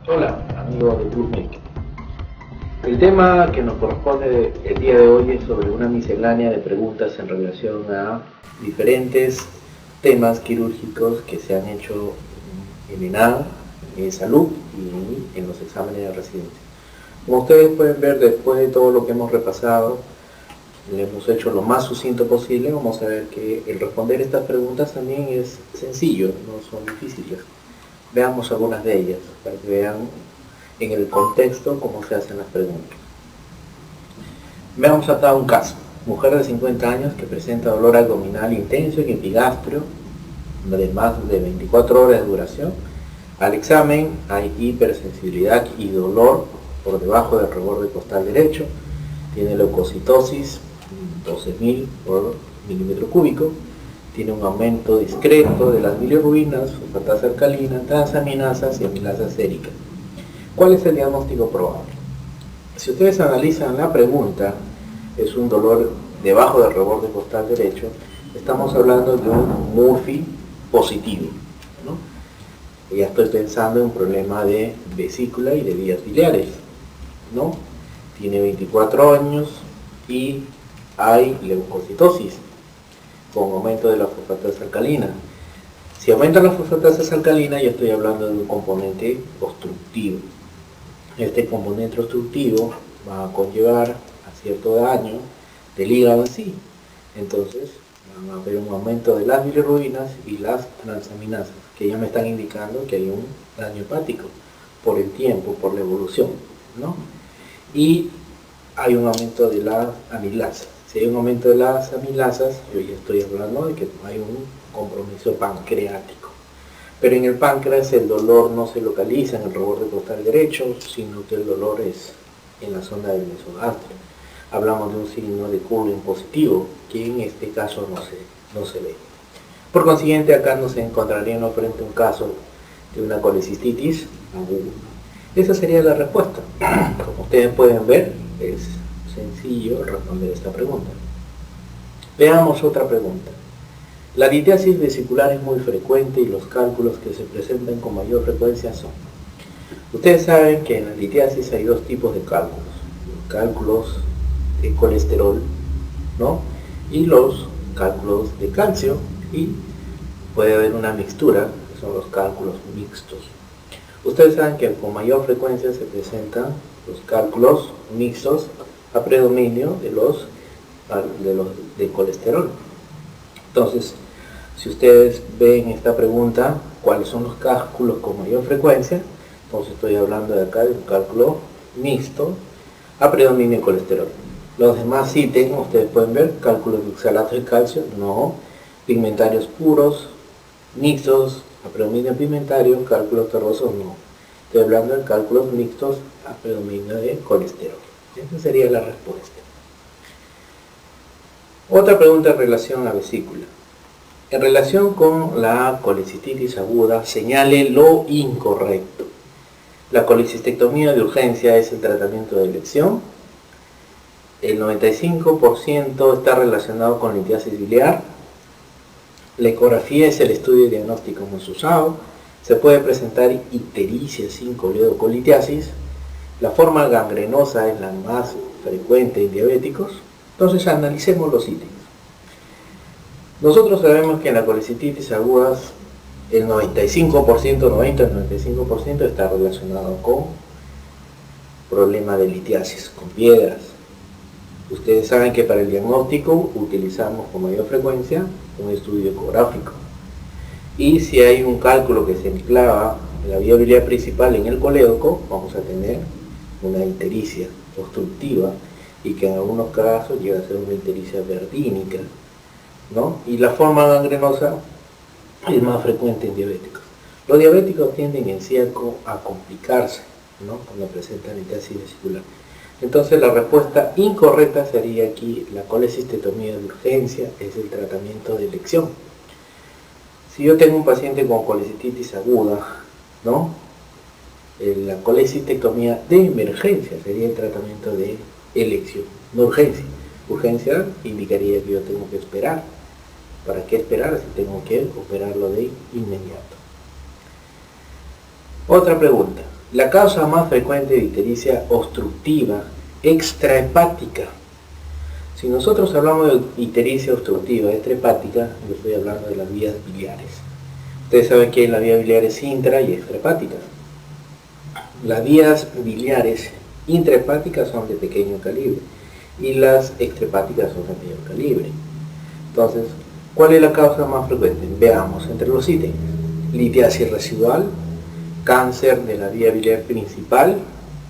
Hola, amigos de Clubmaker. El tema que nos corresponde el día de hoy es sobre una miscelánea de preguntas en relación a diferentes temas quirúrgicos que se han hecho en ENAM, en salud y en los exámenes de residencia. Como ustedes pueden ver, después de todo lo que hemos repasado, le hemos hecho lo más sucinto posible. Vamos a ver que el responder estas preguntas también es sencillo, no son difíciles. Veamos algunas de ellas para que vean en el contexto cómo se hacen las preguntas. Veamos acá un caso. Mujer de 50 años que presenta dolor abdominal intenso en epigastrio de más de 24 horas de duración. Al examen hay hipersensibilidad y dolor por debajo del reborde costal derecho. Tiene leucocitosis 12.000 por milímetro cúbico. Tiene un aumento discreto de las bilirrubinas, fosfatasa alcalina, transaminasas y amilasa sérica. ¿Cuál es el diagnóstico probable? Si ustedes analizan la pregunta, es un dolor debajo del reborde costal derecho, estamos hablando de un Murphy positivo, ¿no? Ya estoy pensando en un problema de vesícula y de vías biliares, ¿no? Tiene 24 años y hay leucocitosis con aumento de la fosfatasa alcalina. Si aumenta la fosfatasa alcalina, ya estoy hablando de un componente obstructivo. Este componente obstructivo va a conllevar a cierto daño del hígado en sí. Entonces, van a haber un aumento de las bilirrubinas y las transaminasas, que ya me están indicando que hay un daño hepático por el tiempo, por la evolución, ¿no? Y hay un aumento de las amilasas. Si hay un aumento de las amilasas, yo ya estoy hablando de que hay un compromiso pancreático. Pero en el páncreas el dolor no se localiza en el reborde costal derecho, sino que el dolor es en la zona del mesogastrio. Hablamos de un signo de Coulomb positivo, que en este caso no se ve. Por consiguiente, acá nos encontraríamos frente a un caso de una colecistitis aguda. Esa sería la respuesta. Como ustedes pueden ver, es sencillo responder esta pregunta. Veamos otra pregunta. La litiasis vesicular es muy frecuente y los cálculos que se presentan con mayor frecuencia son. Ustedes saben que en la litiasis hay dos tipos de cálculos. Los cálculos de colesterol, ¿no? Y los cálculos de calcio, y puede haber una mixtura, que son los cálculos mixtos. Ustedes saben que con mayor frecuencia se presentan los cálculos mixtos a predominio de colesterol. Entonces, si ustedes ven esta pregunta, ¿cuáles son los cálculos con mayor frecuencia? Entonces estoy hablando de acá de un cálculo mixto a predominio de colesterol. Los demás ítems, ustedes pueden ver, cálculos de oxalato de calcio, no. Pigmentarios puros, mixtos a predominio pigmentario, cálculos terrosos, no. Estoy hablando de cálculos mixtos a predominio de colesterol. Esa sería la respuesta. Otra pregunta en relación a vesícula. En relación con la colecistitis aguda, señale lo incorrecto. La colecistectomía de urgencia es el tratamiento de elección. El 95% está relacionado con litiasis biliar. La ecografía es el estudio diagnóstico más usado. Se puede presentar ictericia sin coledocolitiasis. La forma gangrenosa es la más frecuente en diabéticos. Entonces analicemos los ítems. Nosotros sabemos que en la colecistitis aguda el 90-95% está relacionado con problema de litiasis, con piedras. Ustedes saben que para el diagnóstico utilizamos con mayor frecuencia un estudio ecográfico. Y si hay un cálculo que se enclava en la vía biliar principal en el colédoco, vamos a tener una ictericia obstructiva y que en algunos casos llega a ser una ictericia verdínica, ¿no? Y la forma gangrenosa es más frecuente en diabéticos. Los diabéticos tienden en sí a complicarse, ¿no? Cuando presentan litiasis vesicular. Entonces la respuesta incorrecta sería aquí la colecistectomía de urgencia es el tratamiento de elección. Si yo tengo un paciente con colecistitis aguda, ¿no? La colecistectomía de emergencia sería el tratamiento de elección, no urgencia. Urgencia indicaría que yo tengo que esperar. ¿Para qué esperar si tengo que operarlo de inmediato? Otra pregunta. La causa más frecuente de ictericia obstructiva extrahepática. Si nosotros hablamos de ictericia obstructiva extrahepática, yo estoy hablando de las vías biliares. Ustedes saben que las vías biliares intra y extrahepáticas. Las vías biliares intrahepáticas son de pequeño calibre y las extrahepáticas son de mayor calibre. Entonces, ¿cuál es la causa más frecuente? Veamos entre los ítems: litiasis residual, cáncer de la vía biliar principal,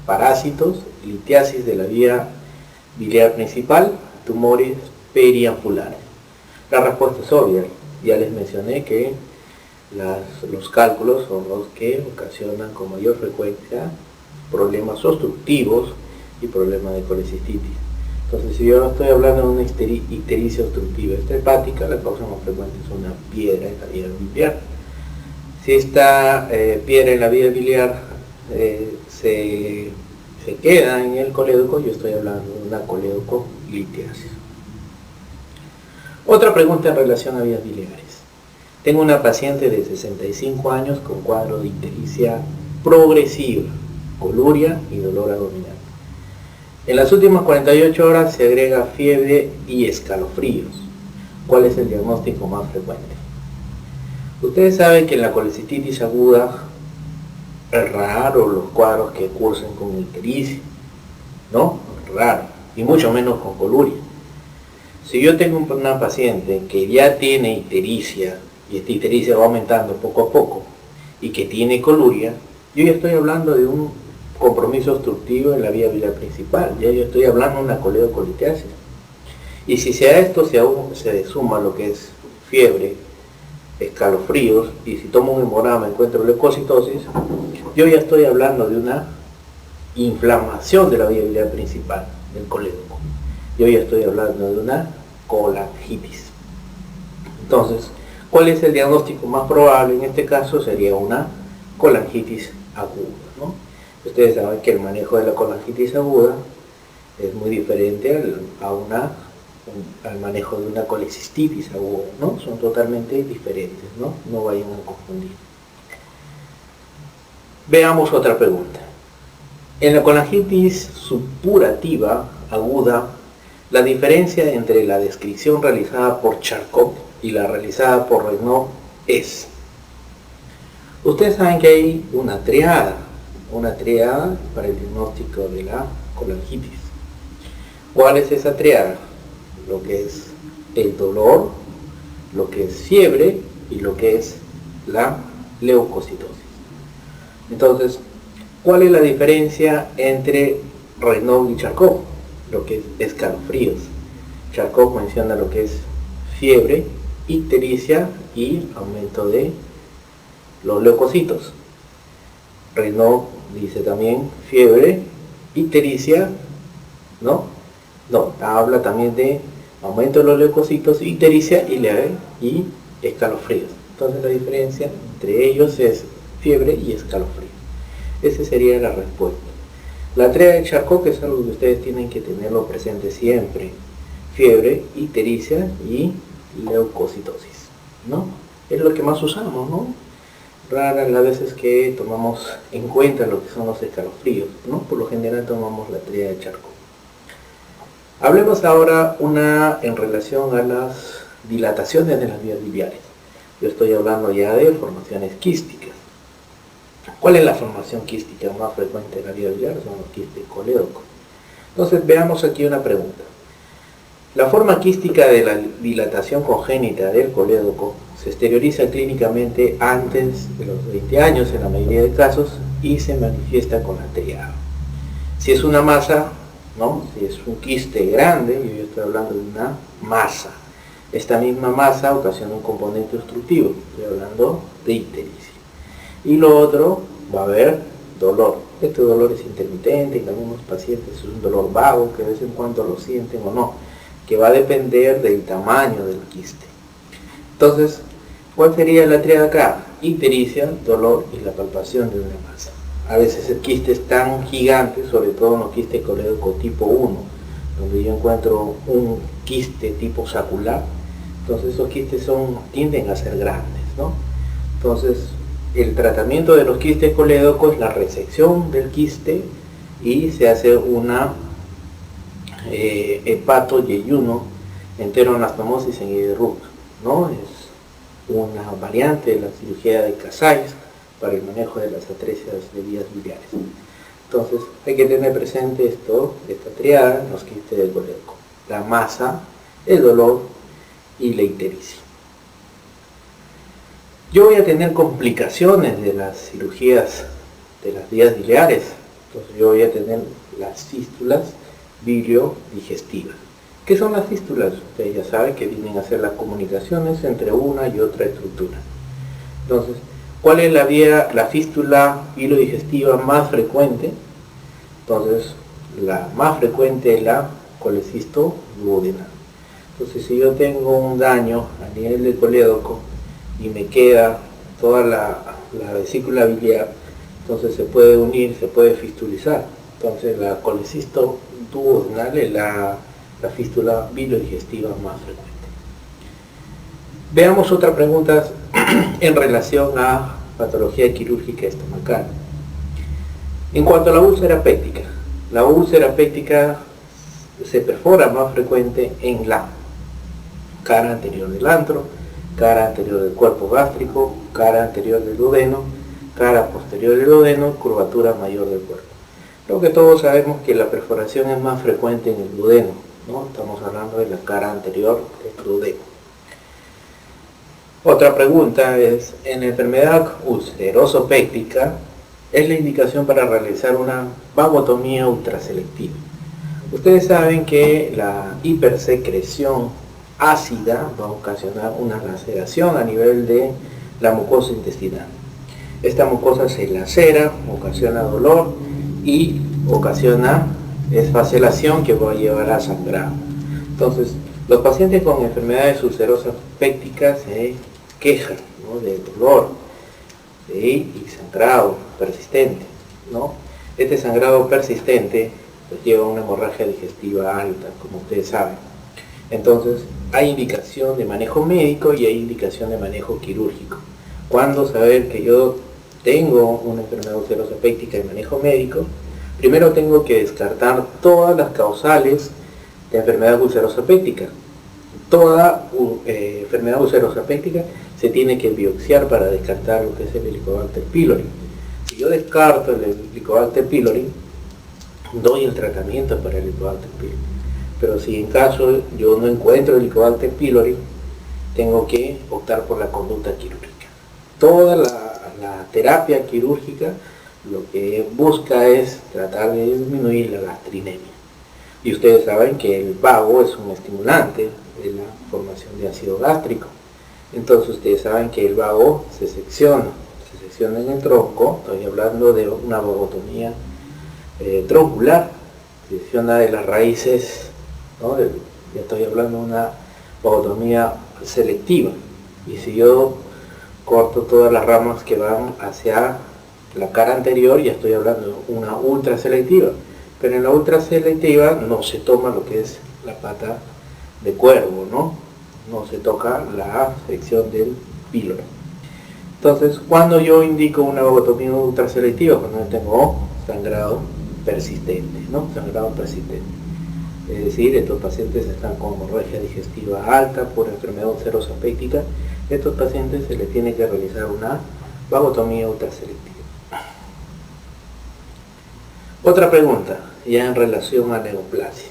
parásitos, litiasis de la vía biliar principal, tumores periampulares. La respuesta es obvia. Ya les mencioné que los cálculos son los que ocasionan con mayor frecuencia problemas obstructivos y problemas de colecistitis. Entonces, si yo estoy hablando de una ictericia obstructiva extrahepática, la causa más frecuente es una piedra en la vía biliar. Si esta piedra en la vía biliar se queda en el colédoco, yo estoy hablando de una colédocolitiasis. Otra pregunta en relación a vías biliares. Tengo una paciente de 65 años con cuadro de ictericia progresiva, coluria y dolor abdominal. En las últimas 48 horas se agrega fiebre y escalofríos. ¿Cuál es el diagnóstico más frecuente? Ustedes saben que en la colecistitis aguda es raro los cuadros que cursen con ictericia, ¿no? Raro, y mucho menos con coluria. Si yo tengo una paciente que ya tiene ictericia, y esta ictericia va aumentando poco a poco, y que tiene coluria, yo ya estoy hablando de un compromiso obstructivo en la vía biliar principal, ya yo estoy hablando de una colédocolitiasis. Y si a esto se suma lo que es fiebre, escalofríos, y si tomo un hemograma encuentro leucocitosis, yo ya estoy hablando de una inflamación de la vía biliar principal del colédoco. Yo ya estoy hablando de una colangitis. Entonces, ¿cuál es el diagnóstico más probable? En este caso sería una colangitis aguda, ¿no? Ustedes saben que el manejo de la colangitis aguda es muy diferente al manejo de una colecistitis aguda, ¿no? Son totalmente diferentes, ¿no? No vayan a confundir. Veamos otra pregunta. En la colangitis supurativa aguda, la diferencia entre la descripción realizada por Charcot y la realizada por Renaud es: ustedes saben que hay una triada para el diagnóstico de la colangitis. ¿Cuál es esa triada? Lo que es el dolor, lo que es fiebre y lo que es la leucocitosis. Entonces, ¿cuál es la diferencia entre Renaud y Charcot? Lo que es escalofríos. Charcot menciona lo que es fiebre, ictericia y aumento de los leucocitos. Renaud dice también fiebre, ictericia, ¿no? Habla también de aumento de los leucocitos, ictericia y escalofríos. Entonces la diferencia entre ellos es fiebre y escalofríos. Esa sería la respuesta. La tríada de Charcot, que es algo que ustedes tienen que tenerlo presente siempre: fiebre, ictericia y leucocitosis, ¿no? Es lo que más usamos, ¿no? Raras las veces que tomamos en cuenta lo que son los escalofríos, ¿no? Por lo general tomamos la tríada de Charcot. Hablemos ahora en relación a las dilataciones de las vías biliares. Yo estoy hablando ya de formaciones quísticas. ¿Cuál es la formación quística más frecuente en la vía biliar? Son los quistes colédocos. Entonces veamos aquí una pregunta. La forma quística de la dilatación congénita del colédoco se exterioriza clínicamente antes de los 20 años en la mayoría de casos y se manifiesta con la triada. Si es una masa, ¿no? Si es un quiste grande, yo estoy hablando de una masa. Esta misma masa ocasiona un componente obstructivo, estoy hablando de ictericia. Y lo otro, va a haber dolor. Este dolor es intermitente, en algunos pacientes es un dolor vago, que de vez en cuando lo sienten o no, que va a depender del tamaño del quiste. Entonces, ¿cuál sería la tríada acá? Ictericia, dolor y la palpación de una masa. A veces el quiste es tan gigante, sobre todo en los quistes colédocos tipo 1, donde yo encuentro un quiste tipo sacular. Entonces esos quistes tienden a ser grandes, ¿no? Entonces, el tratamiento de los quistes colédocos es la resección del quiste y se hace una hepatoyeyuno enteroanastomosis en hidrurgia, ¿no? Es una variante de la cirugía de Casais para el manejo de las atresias de vías biliares. Entonces hay que tener presente esta triada en los quistes del colédoco: la masa, el dolor y la ictericia. Yo voy a tener complicaciones de las cirugías de las vías biliares. Entonces yo voy a tener las fístulas biliodigestivas. ¿Qué son las fístulas? Ustedes ya saben que vienen a ser las comunicaciones entre una y otra estructura. Entonces, ¿cuál es la fístula biliodigestiva más frecuente? Entonces, la más frecuente es la colecisto duodenal. Entonces, si yo tengo un daño a nivel del colédoco y me queda toda la vesícula biliar, entonces se puede unir, se puede fistulizar. Entonces, la colecisto duodenal es la fístula biliodigestiva más frecuente. Veamos otra pregunta en relación a patología quirúrgica estomacal. En cuanto a la úlcera péptica se perfora más frecuente en la cara anterior del antro, cara anterior del cuerpo gástrico, cara anterior del duodeno, cara posterior del duodeno, curvatura mayor del cuerpo. Creo que todos sabemos que la perforación es más frecuente en el duodeno, ¿no? Estamos hablando de la cara anterior del duodeno. Otra pregunta es, en la enfermedad ulceroso-péptica, es la indicación para realizar una vagotomía ultraselectiva. Ustedes saben que la hipersecreción ácida va a ocasionar una laceración a nivel de la mucosa intestinal. Esta mucosa se lacera, ocasiona dolor y ocasiona esfacelación que va a llevar a sangrado. Entonces, los pacientes con enfermedades ulcerosas pépticas se quejan, ¿no?, de dolor, ¿sí?, y sangrado persistente, ¿no? Este sangrado persistente pues lleva a una hemorragia digestiva alta, como ustedes saben. Entonces, hay indicación de manejo médico y hay indicación de manejo quirúrgico. ¿Cuándo saber que yo tengo una enfermedad ulcerosa péptica y manejo médico? Primero tengo que descartar todas las causales de enfermedad ulcerosa péptica. Toda enfermedad ulcerosa péptica se tiene que biopsiar para descartar lo que es el Helicobacter pylori. Si yo descarto el Helicobacter pylori, doy el tratamiento para el Helicobacter pylori. Pero si en caso yo no encuentro el Helicobacter pylori, tengo que optar por la conducta quirúrgica. Toda la terapia quirúrgica lo que busca es tratar de disminuir la gastrinemia. Y ustedes saben que el vago es un estimulante de la formación de ácido gástrico. Entonces ustedes saben que el vago se secciona en el tronco. Estoy hablando de una vagotomía troncular, se secciona de las raíces, ¿no? Ya estoy hablando de una vagotomía selectiva. Y si yo corto todas las ramas que van hacia la cara anterior, ya estoy hablando de una ultraselectiva. Pero en la ultraselectiva no se toma lo que es la pata de cuervo, ¿no? No se toca la sección del píloro. Entonces, cuando yo indico una vagotomía ultraselectiva, cuando yo tengo sangrado persistente, ¿no? Sangrado persistente. Es decir, estos pacientes están con hemorragia digestiva alta por enfermedad ulcerosa péptica. Estos pacientes se les tiene que realizar una vagotomía ultraselectiva. Otra pregunta, ya en relación a neoplasia.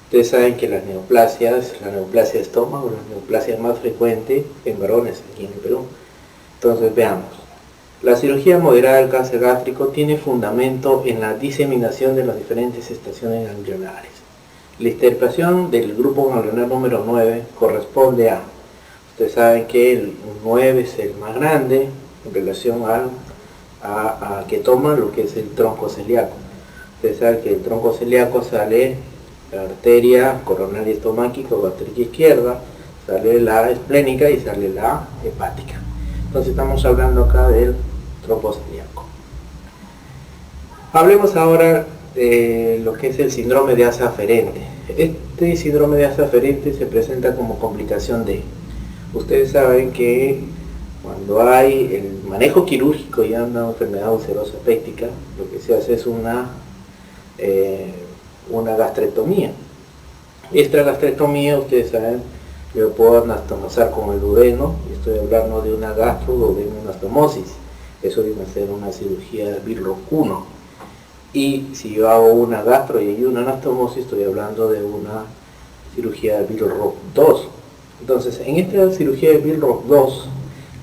Ustedes saben que las neoplasias, la neoplasia de estómago, la neoplasia más frecuente en varones aquí en el Perú. Entonces veamos. La cirugía moderada del cáncer gástrico tiene fundamento en la diseminación de las diferentes estaciones ganglionares. La extirpación del grupo ganglionar número 9 corresponde a, ustedes saben que el 9 es el más grande en relación a que toma lo que es el tronco celíaco. Ustedes saben que el tronco celíaco sale la arteria coronaria estomáquica o arteria izquierda, sale la esplénica y sale la hepática. Entonces estamos hablando acá del tronco celíaco. Hablemos ahora de lo que es el síndrome de asa aferente. Este síndrome de asa aferente se presenta como complicación de, ustedes saben que Cuando hay el manejo quirúrgico ya una enfermedad ulcerosa péptica, lo que se hace es una gastrectomía. Esta gastrectomía, ustedes saben, yo puedo anastomosar con el duodeno, y estoy hablando de una gastroduodenoanastomosis. Eso viene a ser una cirugía de Billroth 1. Y si yo hago una gastro y una anastomosis, estoy hablando de una cirugía de Billroth 2. Entonces, en esta cirugía de Billroth 2,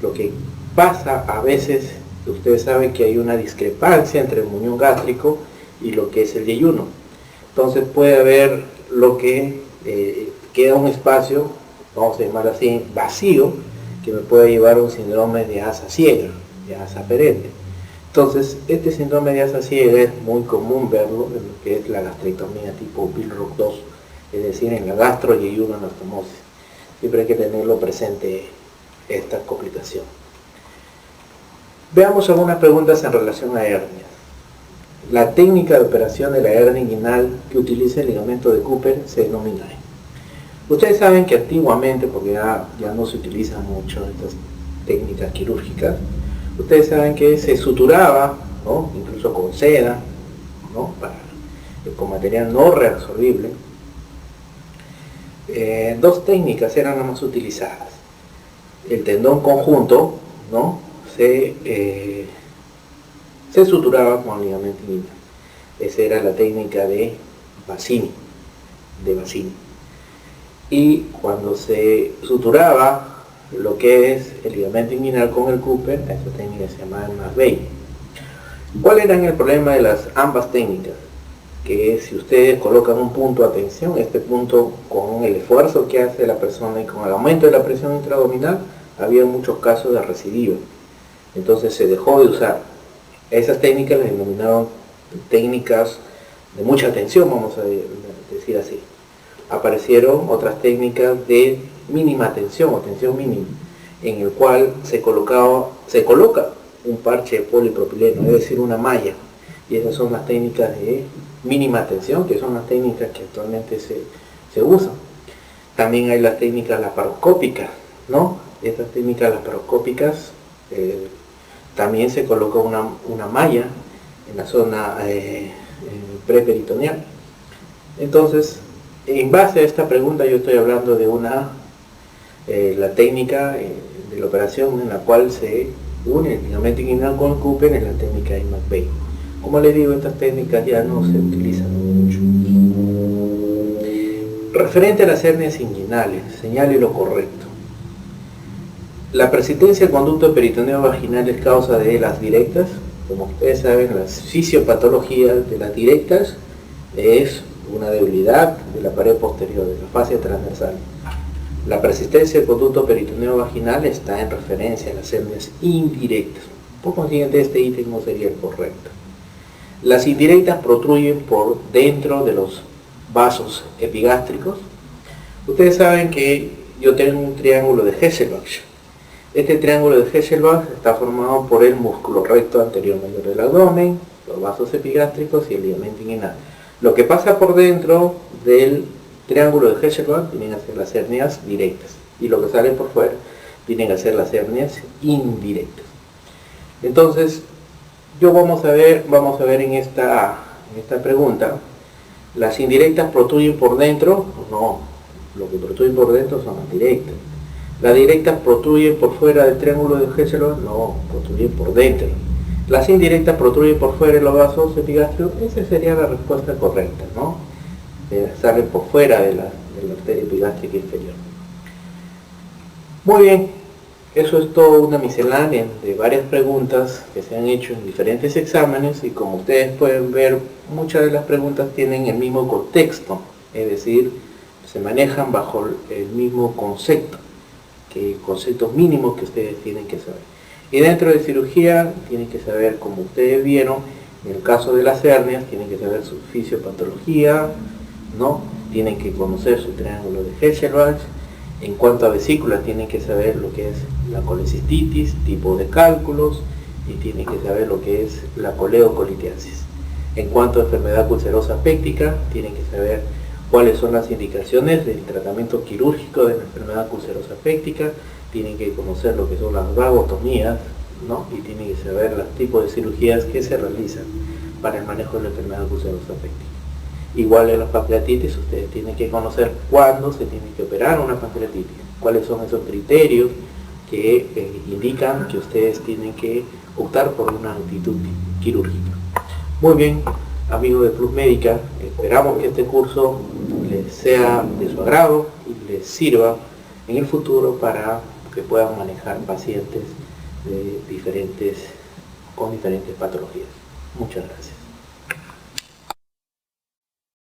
lo que pasa a veces, ustedes saben que hay una discrepancia entre el muñón gástrico y lo que es el yeyuno. Entonces puede haber lo que queda un espacio, vamos a llamar así, vacío, que me puede llevar a un síndrome de asa ciega, de asa perenne. Entonces, este síndrome de asa ciega es muy común verlo en lo que es la gastrectomía tipo Billroth 2, es decir, en la gastro-yeyuno-anastomosis. Siempre hay que tenerlo presente esta complicación. Veamos algunas preguntas en relación a hernias. La técnica de operación de la hernia inguinal que utiliza el ligamento de Cooper se denomina. Ustedes saben que antiguamente, porque ya no se utilizan mucho estas técnicas quirúrgicas, ustedes saben que se suturaba, ¿no?, incluso con seda, ¿no?, con material no reabsorbible. Dos técnicas eran las más utilizadas. El tendón conjunto, ¿no?, se suturaba con el ligamento inguinal. Esa era la técnica de Bassini. Y cuando se suturaba lo que es el ligamento inguinal con el Cooper, esa técnica se llamaba McVeigh. ¿Cuál era el problema de las ambas técnicas? Que si ustedes colocan un punto de atención, este punto con el esfuerzo que hace la persona y con el aumento de la presión intraabdominal, había muchos casos de recidiva. Entonces se dejó de usar. Esas técnicas las denominaron técnicas de mucha tensión, vamos a decir así. Aparecieron otras técnicas de mínima tensión o tensión mínima, en el cual se coloca un parche de polipropileno, es decir, una malla. Y esas son las técnicas de mínima tensión, que son las técnicas que actualmente se usan. También hay las técnicas laparoscópicas, ¿no? Estas técnicas laparoscópicas también se coloca una malla en la zona preperitoneal. Entonces, en base a esta pregunta yo estoy hablando de la técnica de la operación en la cual se une el ligamento inguinal con el Cooper, en la técnica de McVeigh. Como les digo, estas técnicas ya no se utilizan mucho. Referente a las hernias inguinales, señale lo correcto. La persistencia del conducto peritoneo vaginal es causa de las directas. Como ustedes saben, las fisiopatologías de las directas es una debilidad de la pared posterior, de la fascia transversal. La persistencia del conducto peritoneo vaginal está en referencia a las hernias indirectas. Por consiguiente, este ítem no sería el correcto. Las indirectas protruyen por dentro de los vasos epigástricos. Ustedes saben que yo tengo un triángulo de Hesselbach. Este triángulo de Hesselbach está formado por el músculo recto anterior mayor del abdomen, los vasos epigástricos y el ligamento inguinal. Lo que pasa por dentro del triángulo de Hesselbach vienen a ser las hernias directas, y lo que sale por fuera vienen a ser las hernias indirectas. Entonces, vamos a ver en esta pregunta, ¿las indirectas protruyen por dentro? No, lo que protruyen por dentro son las directas. ¿Las directas protruyen por fuera del triángulo de Hesselbach? No, protruyen por dentro. ¿Las indirectas protruyen por fuera de los vasos epigástricos? Esa sería la respuesta correcta, ¿no? Salen por fuera de la arteria epigástrica inferior. Muy bien, eso es todo una miscelánea de varias preguntas que se han hecho en diferentes exámenes, y como ustedes pueden ver, muchas de las preguntas tienen el mismo contexto, es decir, se manejan bajo el mismo concepto, conceptos mínimos que ustedes tienen que saber. Y dentro de cirugía tienen que saber, como ustedes vieron, en el caso de las hernias, tienen que saber su fisiopatología, ¿no? Tienen que conocer su triángulo de Hesselbach. En cuanto a vesículas, tienen que saber lo que es la colecistitis, tipo de cálculos, y tienen que saber lo que es la coleocolitiasis. En cuanto a enfermedad ulcerosa péptica, tienen que saber cuáles son las indicaciones del tratamiento quirúrgico de la enfermedad ulcerosa péptica, tienen que conocer lo que son las vagotomías, ¿no? Y tienen que saber los tipos de cirugías que se realizan para el manejo de la enfermedad ulcerosa péptica. Igual en la pancreatitis, ustedes tienen que conocer cuándo se tiene que operar una pancreatitis, cuáles son esos criterios que indican que ustedes tienen que optar por una actitud quirúrgica. Muy bien, amigos de Plus Médica, esperamos que este curso les sea de su agrado y les sirva en el futuro para que puedan manejar pacientes con diferentes patologías. Muchas gracias.